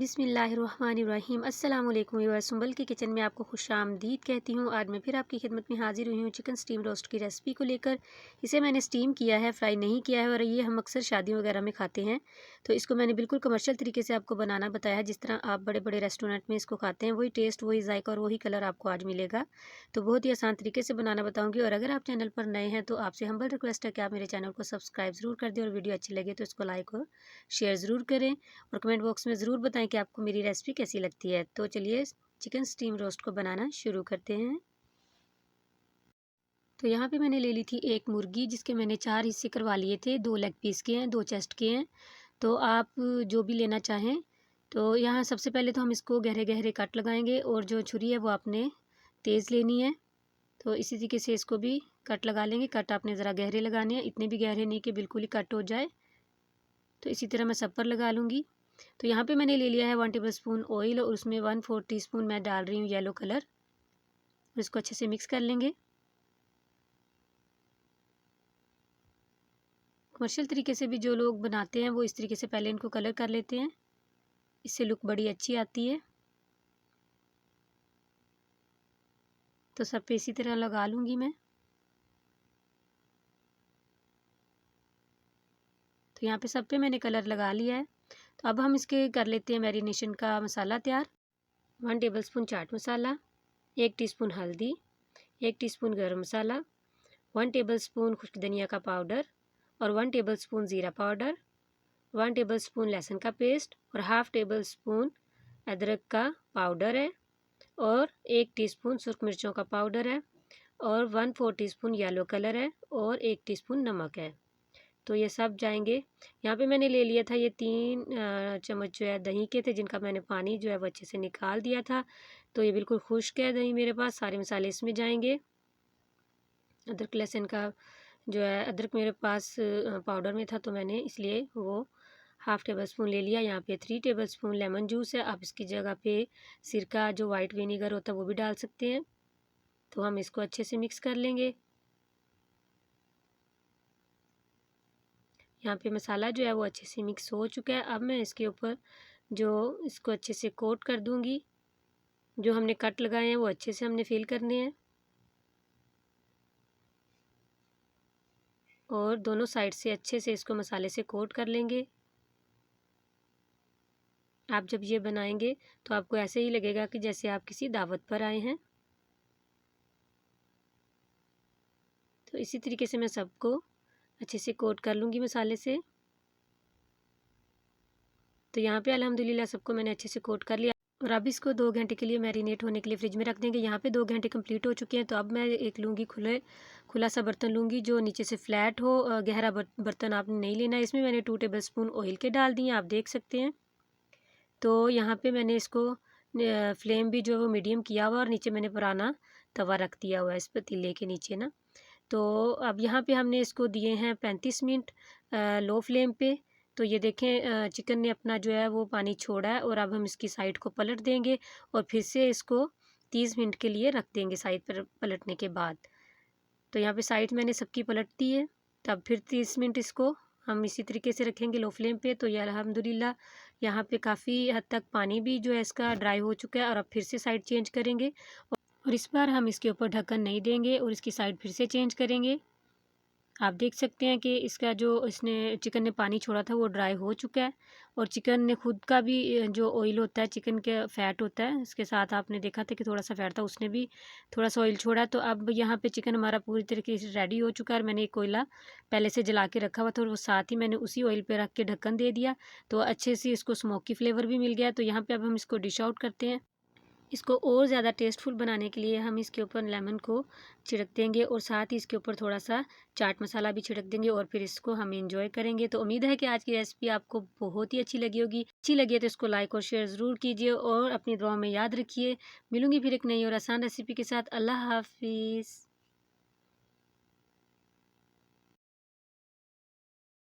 बिस्मिल्लाहिर्रहमानिर्रहीम अस्सलाम वालेकुम व्यूअर्स, सुंबल की किचन में आपको खुशामदीद कहती हूँ। आज मैं फिर आपकी खिदमत में हाजिर हुई हूँ चिकन स्टीम रोस्ट की रेसिपी को लेकर। इसे मैंने स्टीम किया है, फ्राई नहीं किया है, और ये हम अक्सर शादियों वगैरह में खाते हैं। तो इसको मैंने बिल्कुल कमर्शियल तरीके से आपको बनाना बताया है, जिस तरह आप बड़े बड़े रेस्टोरेंट में इसको खाते हैं। वही टेस्ट, वही जायका और वही कलर आपको आज मिलेगा। तो बहुत ही आसान तरीके से बनाना बताऊँगी। और अगर आप चैनल पर नए हैं तो आपसे हम्बल रिक्वेस्ट है कि आप मेरे चैनल को सब्सक्राइब ज़रूर कर दें, और वीडियो अच्छी लगे तो इसको लाइक और शेयर ज़रूर करें, और कमेंट बॉक्स में ज़रूर बताएं कि आपको मेरी रेसिपी कैसी लगती है। तो चलिए चिकन स्टीम रोस्ट को बनाना शुरू करते हैं। तो यहाँ पे मैंने ले ली थी एक मुर्गी, जिसके मैंने 4 हिस्से करवा लिए थे। 2 लेग पीस के हैं, 2 चेस्ट के हैं। तो आप जो भी लेना चाहें। तो यहाँ सबसे पहले तो हम इसको गहरे गहरे कट लगाएंगे, और जो छुरी है वो आपने तेज़ लेनी है। तो इसी तरीके से इसको भी कट लगा लेंगे। कट आपने ज़रा गहरे लगाने हैं, इतने भी गहरे नहीं कि बिल्कुल ही कट हो जाए। तो इसी तरह मैं सब पर लगा लूँगी। तो यहाँ पे मैंने ले लिया है 1 टेबल स्पून ऑयल, और उसमें 1/4 टीस्पून मैं डाल रही हूँ येलो कलर, और इसको अच्छे से मिक्स कर लेंगे। कमर्शियल तरीके से भी जो लोग बनाते हैं वो इस तरीके से पहले इनको कलर कर लेते हैं, इससे लुक बड़ी अच्छी आती है। तो सब पे इसी तरह लगा लूँगी मैं। तो यहाँ पे सब पे मैंने कलर लगा लिया है। तो अब हम इसके कर लेते हैं मैरिनेशन का मसाला तैयार। 1 table spoon chaat masala, 1 teaspoon हल्दी, 1 टीस्पून गरम मसाला, 1 टेबल स्पून खुश्क धनिया का पाउडर, और 1 टेबल स्पून ज़ीरा पाउडर, 1 टेबल स्पून लहसुन का पेस्ट, और हाफ़ टेबल स्पून अदरक का पाउडर है, और 1 टीस्पून सुर्ख मिर्चों का पाउडर है, और 1/4 टीस्पून येलो कलर है, और 1 टीस्पून नमक है। तो ये सब जाएंगे। यहाँ पे मैंने ले लिया था ये 3 चम्मच जो है दही के थे, जिनका मैंने पानी जो है वो अच्छे से निकाल दिया था। तो ये बिल्कुल खुश्क है दही मेरे पास। सारे मसाले इसमें जाएंगे। अदरक लहसुन का जो है, अदरक मेरे पास पाउडर में था, तो मैंने इसलिए वो हाफ़ टेबल स्पून ले लिया। यहाँ पे 3 टेबल स्पून लेमन जूस है। आप इसकी जगह पे सिरका, जो वाइट विनीगर होता है, वो भी डाल सकते हैं। तो हम इसको अच्छे से मिक्स कर लेंगे। यहाँ पे मसाला जो है वो अच्छे से मिक्स हो चुका है। अब मैं इसके ऊपर जो इसको अच्छे से कोट कर दूँगी। जो हमने कट लगाए हैं वो अच्छे से हमने फिल करने हैं, और दोनों साइड से अच्छे से इसको मसाले से कोट कर लेंगे। आप जब ये बनाएंगे तो आपको ऐसे ही लगेगा कि जैसे आप किसी दावत पर आए हैं। तो इसी तरीके से मैं सबको अच्छे से कोट कर लूँगी मसाले से। तो यहाँ पे अल्हम्दुलिल्लाह सबको मैंने अच्छे से कोट कर लिया। और अब इसको 2 घंटे के लिए मैरिनेट होने के लिए फ्रिज में रख देंगे। यहाँ पे 2 घंटे कंप्लीट हो चुके हैं। तो अब मैं एक लूँगी खुला सा बर्तन लूँगी, जो नीचे से फ्लैट हो। गहरा बर्तन आपने नहीं लेना है। इसमें मैंने 2 टेबल स्पून ऑयल के डाल दिए, आप देख सकते हैं। तो यहाँ पे मैंने इसको फ्लेम भी जो है वो मीडियम किया हुआ, और नीचे मैंने पुराना तवा रख दिया हुआ है इस पतीले के नीचे ना। तो अब यहाँ पे हमने इसको दिए हैं 35 मिनट लो फ्लेम पे। तो ये देखें, चिकन ने अपना जो है वो पानी छोड़ा है, और अब हम इसकी साइड को पलट देंगे, और फिर से इसको 30 मिनट के लिए रख देंगे साइड पर पलटने के बाद। तो यहाँ पे साइड मैंने सबकी पलट दी है। तब फिर 30 मिनट इसको हम इसी तरीके से रखेंगे लो फ्लेम पे। तो ये अल्हम्दुलिल्लाह यहाँ पे काफ़ी हद तक पानी भी जो है इसका ड्राई हो चुका है। और अब फिर से साइड चेंज करेंगे, और इस बार हम इसके ऊपर ढक्कन नहीं देंगे, और इसकी साइड फिर से चेंज करेंगे। आप देख सकते हैं कि इसका जो इसने चिकन ने पानी छोड़ा था वो ड्राई हो चुका है, और चिकन ने खुद का भी जो ऑयल होता है, चिकन का फ़ैट होता है, इसके साथ आपने देखा था कि थोड़ा सा फ़ैट था, उसने भी थोड़ा सा ऑयल छोड़ा। तो अब यहाँ पे चिकन हमारा पूरी तरीके से रेडी हो चुका है। और मैंने एक कोयला पहले से जला के रखा हुआ था, और वो साथ ही मैंने उसी ऑयल पे रख के ढक्कन दे दिया। तो अच्छे से इसको स्मोकी फ्लेवर भी मिल गया। तो यहाँ पे अब हम इसको डिश आउट करते हैं। इसको और ज़्यादा टेस्टफुल बनाने के लिए हम इसके ऊपर लेमन को छिड़क देंगे, और साथ ही इसके ऊपर थोड़ा सा चाट मसाला भी छिड़क देंगे, और फिर इसको हम एंजॉय करेंगे। तो उम्मीद है कि आज की रेसिपी आपको बहुत ही अच्छी लगी होगी। अच्छी लगी है तो इसको लाइक और शेयर ज़रूर कीजिए, और अपनी दुआ में याद रखिए। मिलूंगी फिर एक नई और आसान रेसिपी के साथ। अल्लाह हाफिज़।